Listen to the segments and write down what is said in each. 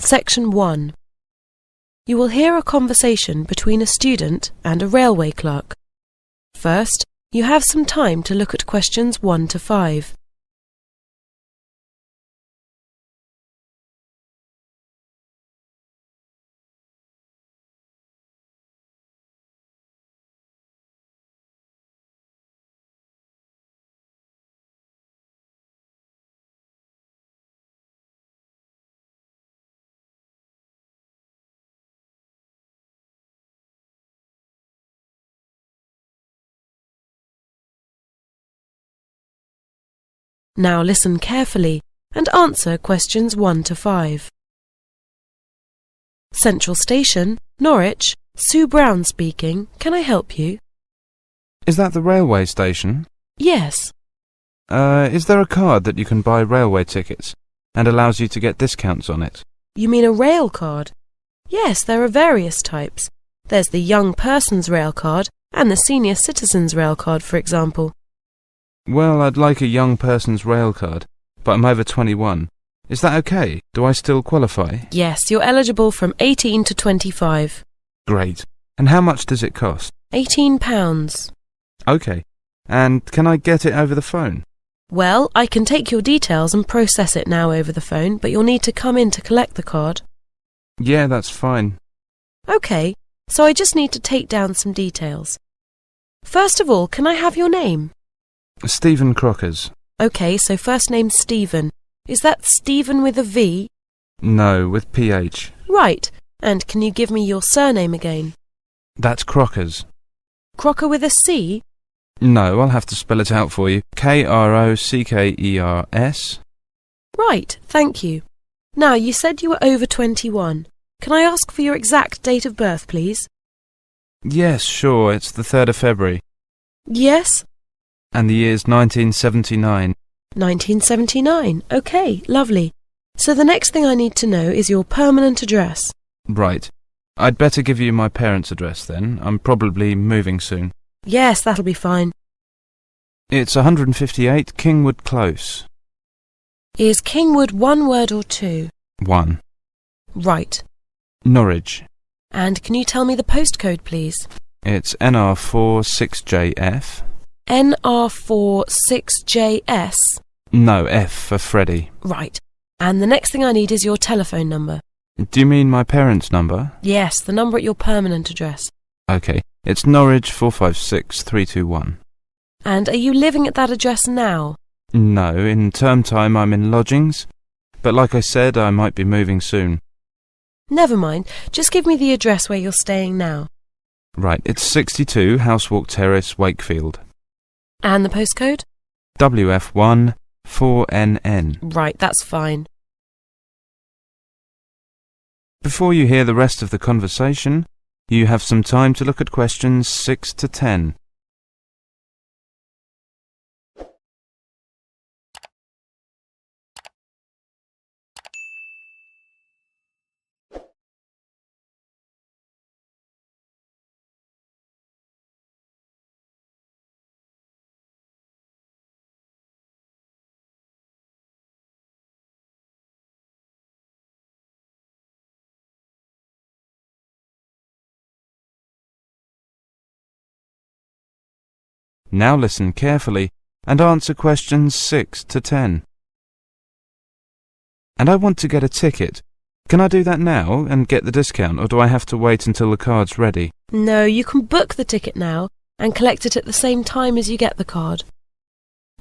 Section 1. You will hear a conversation between a student and a railway clerk. First, you have some time to look at questions 1 to 5. Now listen carefully and answer questions 1 to 5. Central Station, Norwich, Sue Brown speaking. Can I help you? Is that the railway station? Yes. Is there a card that you can buy railway tickets and allows you to get discounts on it? You mean a Railcard? Yes, there are various types. There's the Young Person's Railcard and the Senior Citizen's Railcard, for example. Well, I'd like a young person's Railcard, but I'm over 21. Is that okay? Do I still qualify? Yes, you're eligible from 18 to 25. Great. And how much does it cost? £18. Okay. And can I get it over the phone? Well, I can take your details and process it now over the phone, but you'll need to come in to collect the card. Yeah, that's fine. OK, so I just need to take down some details. First of all, can I have your name? Stephen Crockers. OK, so first name Stephen. Is that Stephen with a V? No, with PH. Right. And can you give me your surname again? That's Crockers. Crocker with a C? No, I'll have to spell it out for you. Krockers. Right, thank you. Now, you said you were over 21. Can I ask for your exact date of birth, please? Yes, sure, it's the 3rd of February. Yes? And the year's 1979. 1979. OK, lovely. So the next thing I need to know is your permanent address. Right. I'd better give you my parents' address then. I'm probably moving soon. Yes, that'll be fine. It's 158 Kingwood Close. Is Kingwood one word or two? One. Right. Norwich. And can you tell me the postcode, please? It's NR4 6JF. NR4 6JS? No, F for Freddy. Right. And the next thing I need is your telephone number. Do you mean my parents' number? Yes, the number at your permanent address. OK. It's Norwich 456 321. And are you living at that address now? No, in term time I'm in lodgings. But like I said, I might be moving soon. Never mind. Just give me the address where you're staying now. Right, it's 62 Housewalk Terrace, Wakefield. And the postcode? WF1 4NN. Right, that's fine. Before you hear the rest of the conversation, you have some time to look at questions 6 to 10. Now listen carefully and answer questions 6 to 10. And I want to get a ticket. Can I do that now and get the discount, or do I have to wait until the card's ready? No, you can book the ticket now and collect it at the same time as you get the card.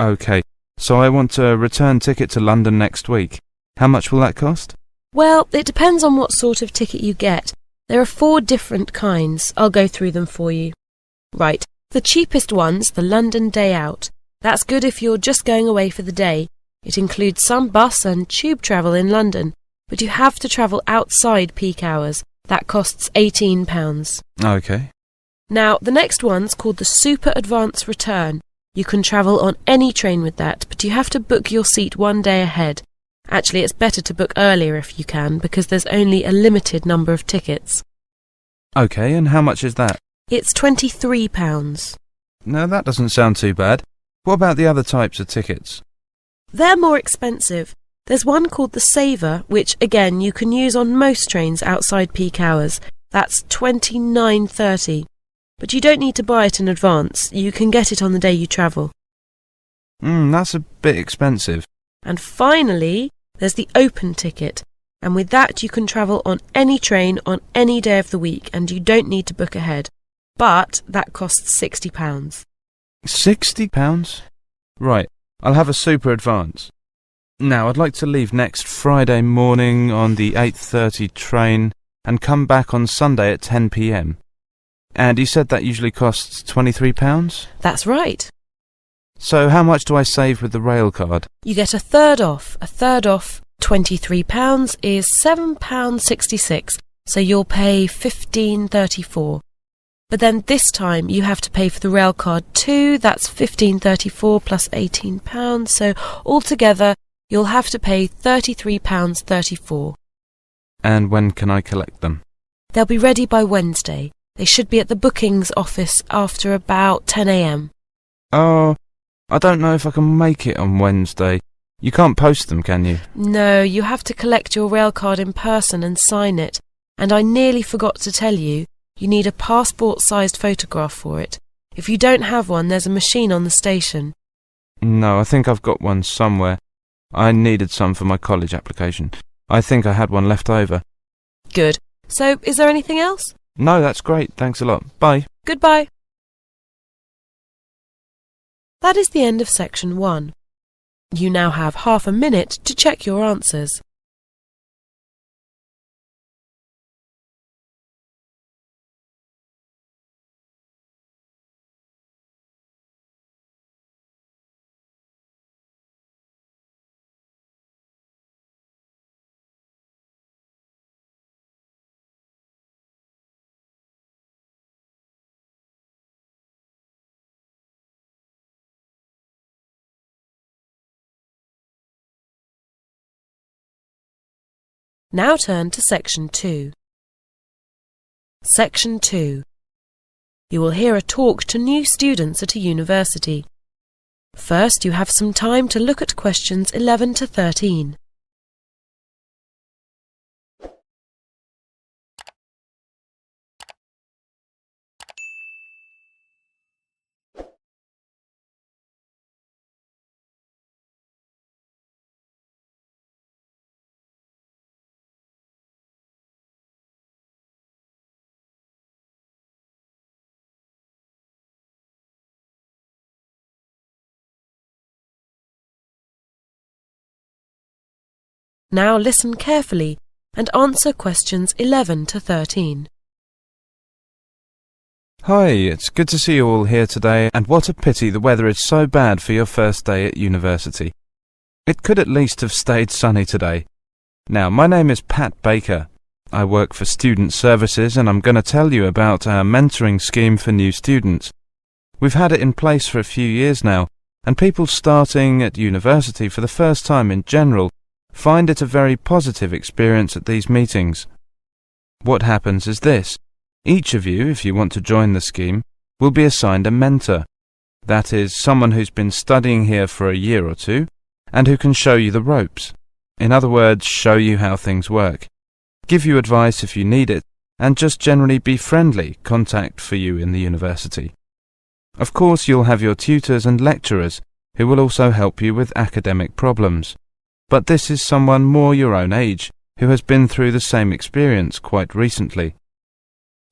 OK, so I want a return ticket to London next week. How much will that cost? Well, it depends on what sort of ticket you get. There are 4 different kinds. I'll go through them for you. Right. The cheapest one's the London Day Out. That's good if you're just going away for the day. It includes some bus and tube travel in London, but you have to travel outside peak hours. That costs £18. OK. Now, the next one's called the Super Advance Return. You can travel on any train with that, but you have to book your seat 1 day ahead. Actually, it's better to book earlier if you can, because there's only a limited number of tickets. OK, and how much is that? It's £23. No, that doesn't sound too bad. What about the other types of tickets? They're more expensive. There's one called the Saver, which again you can use on most trains outside peak hours. That's $29.30. But you don't need to buy it in advance. You can get it on the day you travel. That's a bit expensive. And finally, there's the Open ticket. And with that you can travel on any train on any day of the week, and you don't need to book ahead. But that costs £60. £60? Right, I'll have a super advance. Now, I'd like to leave next Friday morning on the 8:30 train and come back on Sunday at 10 p.m. And you said that usually costs £23? That's right. So how much do I save with the Railcard? You get a third off. A third off £23 is £7.66, so you'll pay $15.34. But then this time you have to pay for the Railcard too. That's $15.34 plus £18, so altogether you'll have to pay £33.34. And when can I collect them? They'll be ready by Wednesday. They should be at the bookings office after about 10 a.m. Oh, I don't know if I can make it on Wednesday. You can't post them, can you? No, you have to collect your Railcard in person and sign it. And I nearly forgot to tell you, you need a passport-sized photograph for it. If you don't have one, there's a machine on the station. No, I think I've got one somewhere. I needed some for my college application. I think I had one left over. Good. So, is there anything else? No, that's great. Thanks a lot. Bye. Goodbye. That is the end of section 1. You now have half a minute to check your answers. Now turn to section 2. Section 2. You will hear a talk to new students at a university. First, you have some time to look at questions 11 to 13. Now listen carefully and answer questions 11 to 13. Hi, it's good to see you all here today, and what a pity the weather is so bad for your first day at university. It could at least have stayed sunny today. Now, my name is Pat Baker. I work for Student Services, and I'm going to tell you about our mentoring scheme for new students. We've had it in place for a few years now, and people starting at university for the first time in general find it a very positive experience at these meetings. What happens is this. Each of you, if you want to join the scheme, will be assigned a mentor. That is, someone who's been studying here for a year or two, and who can show you the ropes. In other words, show you how things work. Give you advice if you need it, and just generally be friendly contact for you in the university. Of course, you'll have your tutors and lecturers, who will also help you with academic problems. But this is someone more your own age, who has been through the same experience quite recently.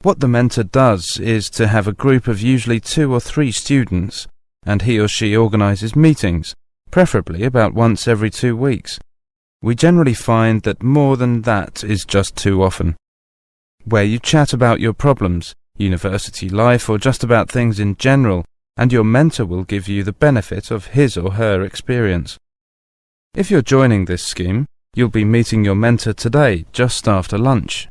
What the mentor does is to have a group of usually 2 or 3 students, and he or she organises meetings, preferably about once every 2 weeks. We generally find that more than that is just too often. Where you chat about your problems, university life, or just about things in general, and your mentor will give you the benefit of his or her experience. If you're joining this scheme, you'll be meeting your mentor today, just after lunch.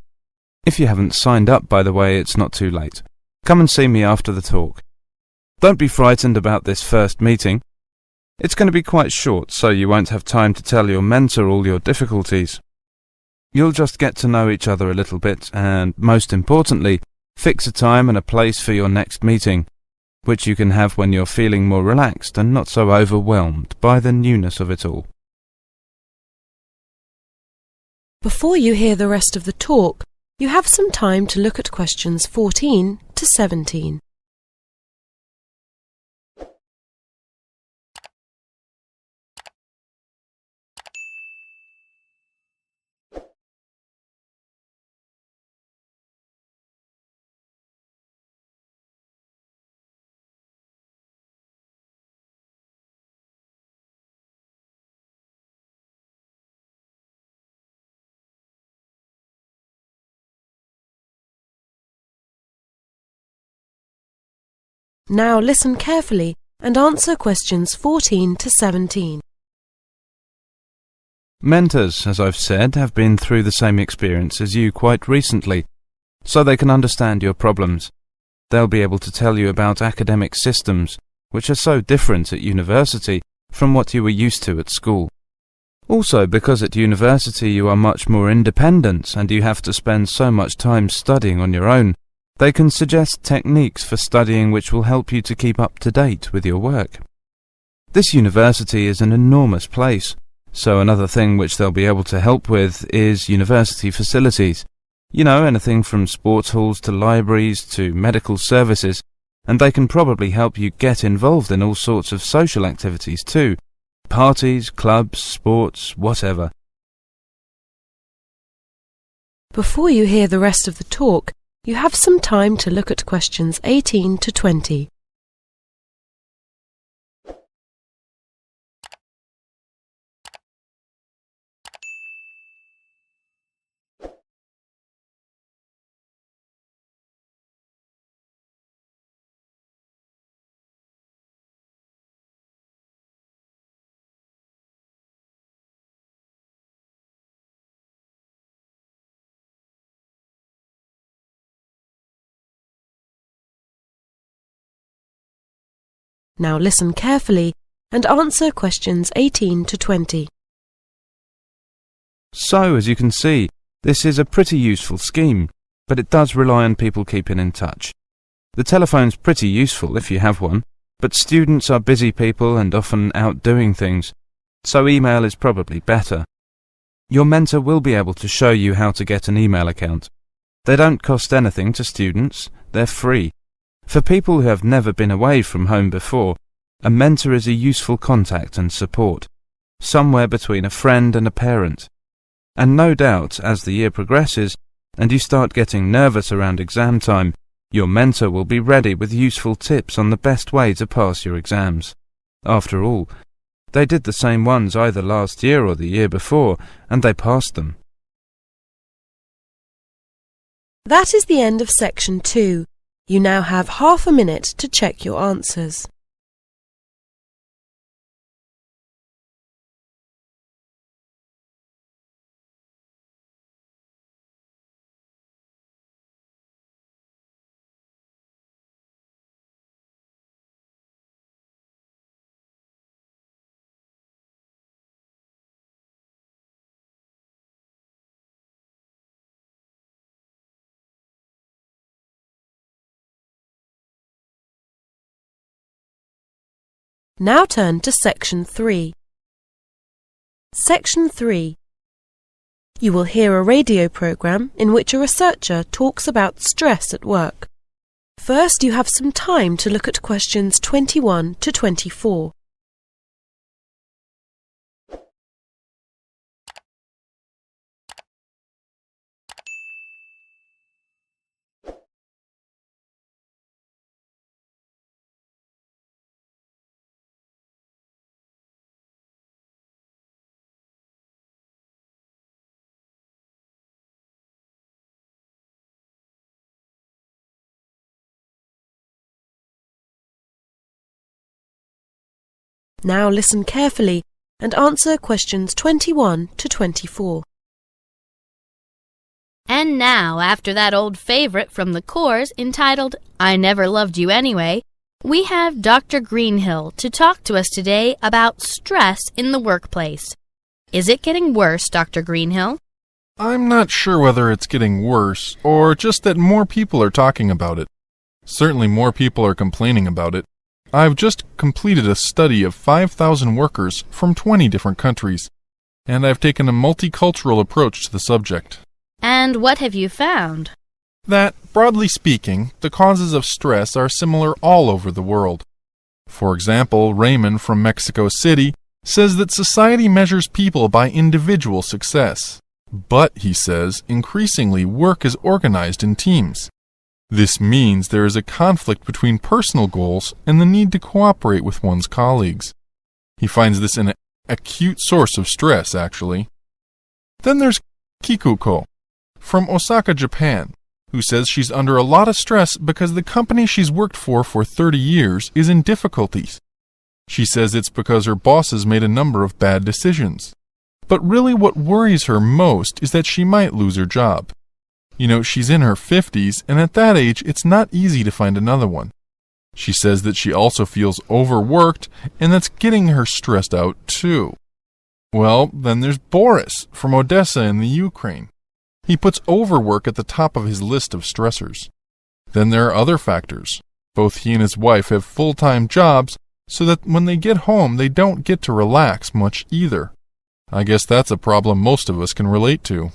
If you haven't signed up, by the way, it's not too late. Come and see me after the talk. Don't be frightened about this first meeting. It's going to be quite short, so you won't have time to tell your mentor all your difficulties. You'll just get to know each other a little bit, and, most importantly, fix a time and a place for your next meeting, which you can have when you're feeling more relaxed and not so overwhelmed by the newness of it all. Before you hear the rest of the talk, you have some time to look at questions 14 to 17. Now listen carefully and answer questions 14 to 17. Mentors, as I've said, have been through the same experience as you quite recently, so they can understand your problems. They'll be able to tell you about academic systems, which are so different at university from what you were used to at school. Also, because at university you are much more independent and you have to spend so much time studying on your own, they can suggest techniques for studying which will help you to keep up to date with your work. This university is an enormous place, so another thing which they'll be able to help with is university facilities. You know, anything from sports halls to libraries to medical services, and they can probably help you get involved in all sorts of social activities too. Parties, clubs, sports, whatever. Before you hear the rest of the talk, you have some time to look at questions 18 to 20. Now listen carefully and answer questions 18 to 20. So, as you can see, this is a pretty useful scheme, but it does rely on people keeping in touch. The telephone's pretty useful if you have one, but students are busy people and often out doing things, so email is probably better. Your mentor will be able to show you how to get an email account. They don't cost anything to students, they're free. For people who have never been away from home before, a mentor is a useful contact and support, somewhere between a friend and a parent. And no doubt, as the year progresses, and you start getting nervous around exam time, your mentor will be ready with useful tips on the best way to pass your exams. After all, they did the same ones either last year or the year before, and they passed them. That is the end of section 2. You now have half a minute to check your answers. Now turn to section 3. Section 3. You will hear a radio program in which a researcher talks about stress at work. First, you have some time to look at questions 21 to 24. Now listen carefully and answer questions 21 to 24. And now, after that old favorite from the course entitled, I Never Loved You Anyway, we have Dr. Greenhill to talk to us today about stress in the workplace. Is it getting worse, Dr. Greenhill? I'm not sure whether it's getting worse, or just that more people are talking about it. Certainly more people are complaining about it. I've just completed a study of 5,000 workers from 20 different countries. and I've taken a multicultural approach to the subject. And what have you found? That, broadly speaking, the causes of stress are similar all over the world. For example, Raymond from Mexico City says that society measures people by individual success. But, he says, increasingly work is organized in teams. This means there is a conflict between personal goals and the need to cooperate with one's colleagues. He finds this an acute source of stress, actually. Then there's Kikuko from Osaka, Japan, who says she's under a lot of stress because the company she's worked for 30 years is in difficulties. She says it's because her bosses made a number of bad decisions. But really what worries her most is that she might lose her job. You know, she's in her 50s, and at that age, it's not easy to find another one. She says that she also feels overworked, and that's getting her stressed out too. Well, then there's Boris from Odessa in the Ukraine. He puts overwork at the top of his list of stressors. Then there are other factors. Both he and his wife have full-time jobs, so that when they get home, they don't get to relax much either. I guess that's a problem most of us can relate to.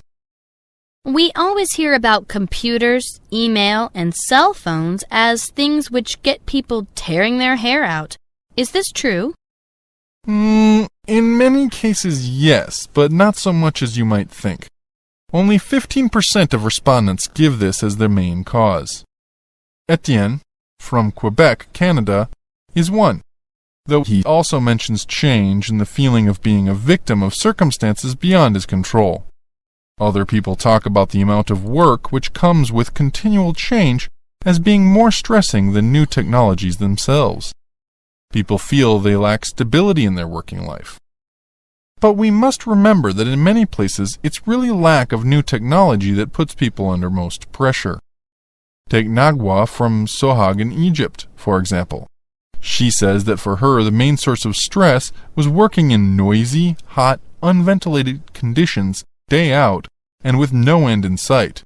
We always hear about computers, email, and cell phones as things which get people tearing their hair out. Is this true? In many cases, yes, but not so much as you might think. Only 15% of respondents give this as their main cause. Etienne, from Quebec, Canada, is one, though he also mentions change and the feeling of being a victim of circumstances beyond his control. Other people talk about the amount of work which comes with continual change as being more stressing than new technologies themselves. People feel they lack stability in their working life. But we must remember that in many places it's really lack of new technology that puts people under most pressure. Take Nagwa from Sohag in Egypt, for example. She says that for her the main source of stress was working in noisy, hot, unventilated conditions day out and with no end in sight.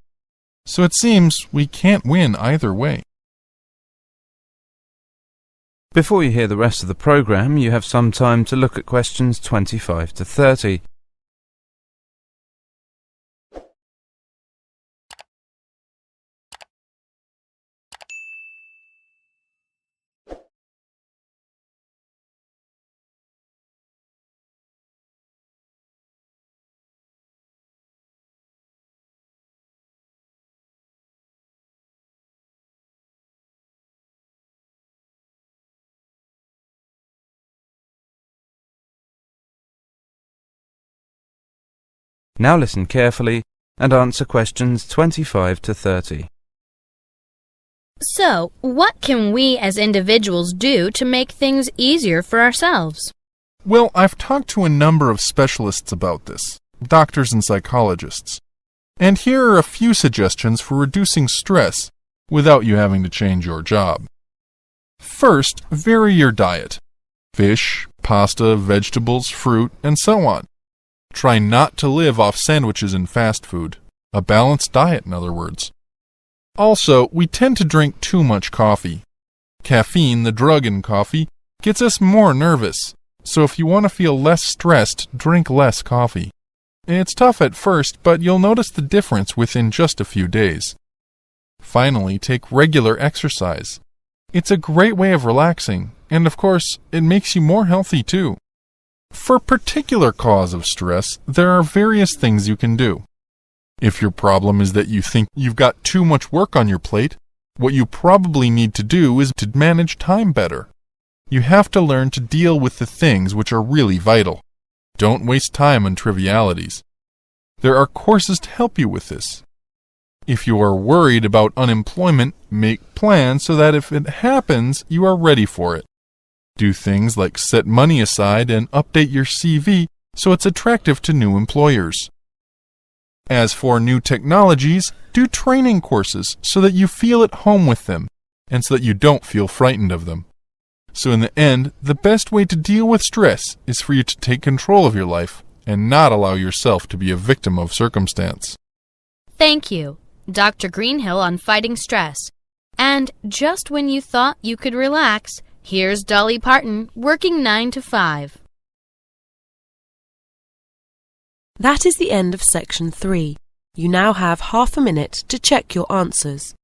So it seems we can't win either way. Before you hear the rest of the program, you have some time to look at questions 25 to 30. Now listen carefully and answer questions 25 to 30. So, what can we as individuals do to make things easier for ourselves? Well, I've talked to a number of specialists about this, doctors and psychologists. And here are a few suggestions for reducing stress without you having to change your job. First, vary your diet. Fish, pasta, vegetables, fruit, and so on. Try not to live off sandwiches and fast food. A balanced diet, in other words. Also, we tend to drink too much coffee. Caffeine, the drug in coffee, gets us more nervous. So if you want to feel less stressed, drink less coffee. It's tough at first, but you'll notice the difference within just a few days. Finally, take regular exercise. It's a great way of relaxing, and of course, it makes you more healthy too. For a particular cause of stress, there are various things you can do. If your problem is that you think you've got too much work on your plate, what you probably need to do is to manage time better. You have to learn to deal with the things which are really vital. Don't waste time on trivialities. There are courses to help you with this. If you are worried about unemployment, make plans so that if it happens, you are ready for it. Do things like set money aside and update your CV so it's attractive to new employers. As for new technologies, do training courses so that you feel at home with them and so that you don't feel frightened of them. So in the end, the best way to deal with stress is for you to take control of your life and not allow yourself to be a victim of circumstance. Thank you, Dr. Greenhill, on fighting stress. And just when you thought you could relax, here's Dolly Parton working 9 to 5. That is the end of section 3. You now have half a minute to check your answers.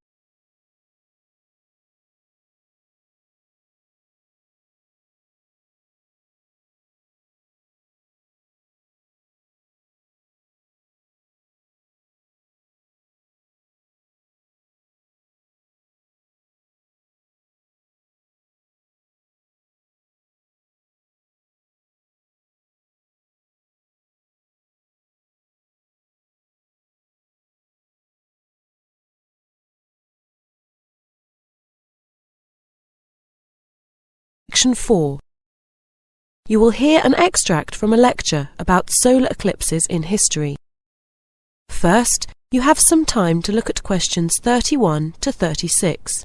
Section 4. You will hear an extract from a lecture about solar eclipses in history. First, you have some time to look at questions 31 to 36.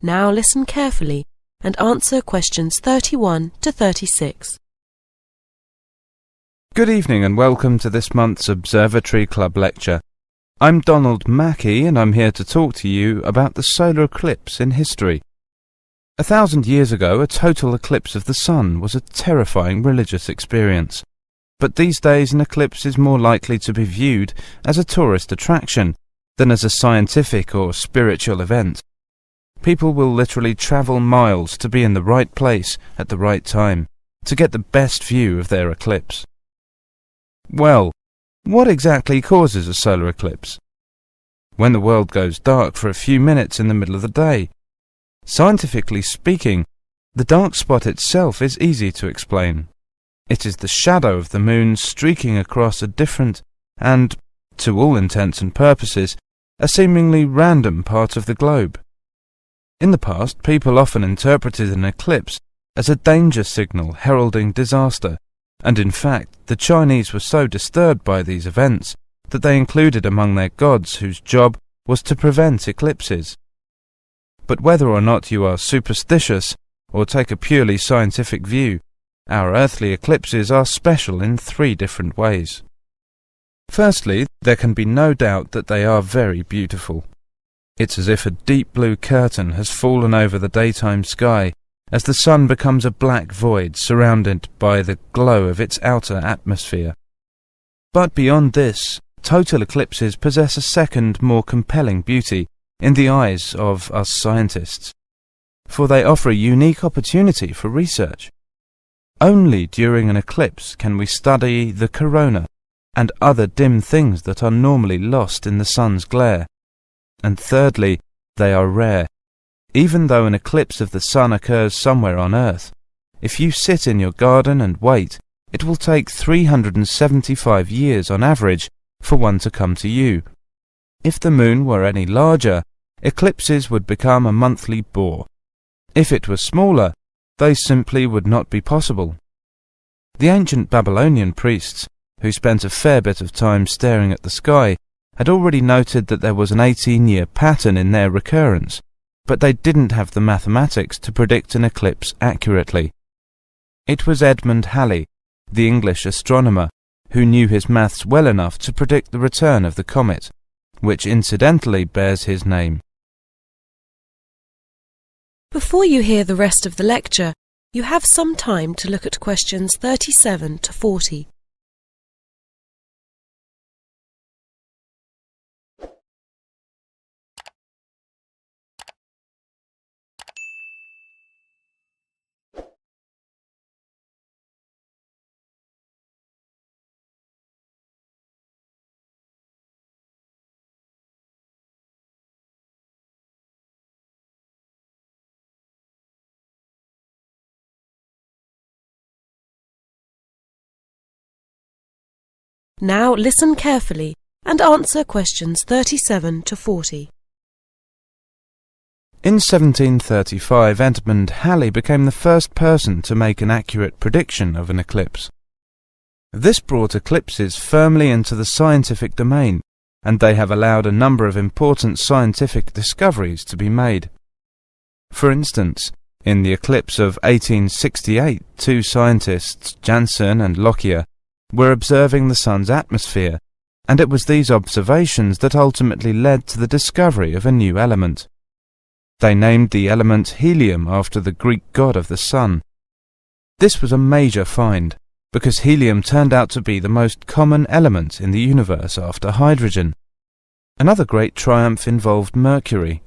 Now listen carefully and answer questions 31 to 36. Good evening and welcome to this month's Observatory Club lecture. I'm Donald Mackey and I'm here to talk to you about the solar eclipse in history. 1,000 years ago, a total eclipse of the sun was a terrifying religious experience. But these days an eclipse is more likely to be viewed as a tourist attraction than as a scientific or spiritual event. People will literally travel miles to be in the right place at the right time, to get the best view of their eclipse. Well, what exactly causes a solar eclipse? When the world goes dark for a few minutes in the middle of the day. Scientifically speaking, the dark spot itself is easy to explain. It is the shadow of the moon streaking across a different and, to all intents and purposes, a seemingly random part of the globe. In the past, people often interpreted an eclipse as a danger signal heralding disaster, and in fact, the Chinese were so disturbed by these events that they included among their gods whose job was to prevent eclipses. But whether or not you are superstitious or take a purely scientific view, our earthly eclipses are special in 3 different ways. Firstly, there can be no doubt that they are very beautiful. It's as if a deep blue curtain has fallen over the daytime sky as the sun becomes a black void surrounded by the glow of its outer atmosphere. But beyond this, total eclipses possess a second, more compelling beauty in the eyes of us scientists, for they offer a unique opportunity for research. Only during an eclipse can we study the corona and other dim things that are normally lost in the sun's glare. And thirdly, they are rare. Even though an eclipse of the sun occurs somewhere on Earth, if you sit in your garden and wait, it will take 375 years on average for one to come to you. If the moon were any larger, eclipses would become a monthly bore. If it were smaller, they simply would not be possible. The ancient Babylonian priests, who spent a fair bit of time staring at the sky, had already noted that there was an 18-year pattern in their recurrence, but they didn't have the mathematics to predict an eclipse accurately. It was Edmund Halley, the English astronomer, who knew his maths well enough to predict the return of the comet, which incidentally bears his name. Before you hear the rest of the lecture, you have some time to look at questions 37 to 40. Now listen carefully and answer questions 37 to 40. In 1735, Edmund Halley became the first person to make an accurate prediction of an eclipse. This brought eclipses firmly into the scientific domain, and they have allowed a number of important scientific discoveries to be made. For instance, in the eclipse of 1868, two scientists, Janssen and Lockyer, were observing the Sun's atmosphere, and it was these observations that ultimately led to the discovery of a new element. They named the element helium after the Greek god of the Sun. This was a major find, because helium turned out to be the most common element in the universe after hydrogen. Another great triumph involved Mercury.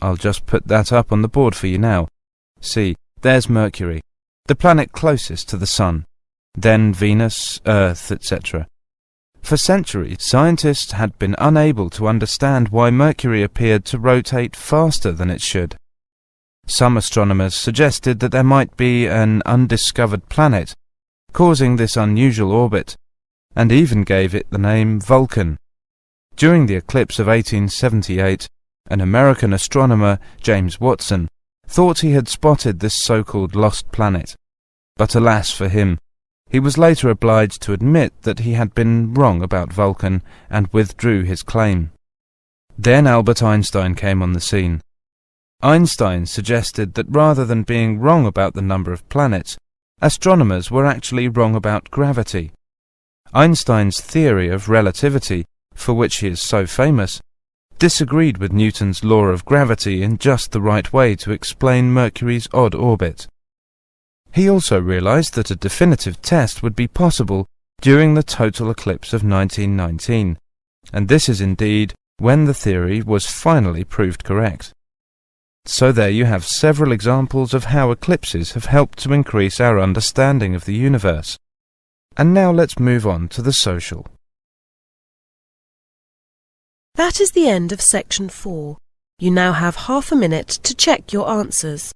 I'll just put that up on the board for you now. See, there's Mercury, the planet closest to the Sun, then Venus, Earth, etc. For centuries, scientists had been unable to understand why Mercury appeared to rotate faster than it should. Some astronomers suggested that there might be an undiscovered planet causing this unusual orbit, and even gave it the name Vulcan. During the eclipse of 1878, an American astronomer, James Watson, thought he had spotted this so-called lost planet. But alas for him, he was later obliged to admit that he had been wrong about Vulcan and withdrew his claim. Then Albert Einstein came on the scene. Einstein suggested that rather than being wrong about the number of planets, astronomers were actually wrong about gravity. Einstein's theory of relativity, for which he is so famous, disagreed with Newton's law of gravity in just the right way to explain Mercury's odd orbit. He also realized that a definitive test would be possible during the total eclipse of 1919, and this is indeed when the theory was finally proved correct. So there you have several examples of how eclipses have helped to increase our understanding of the universe. And now let's move on to the social. That is the end of section 4. You now have half a minute to check your answers.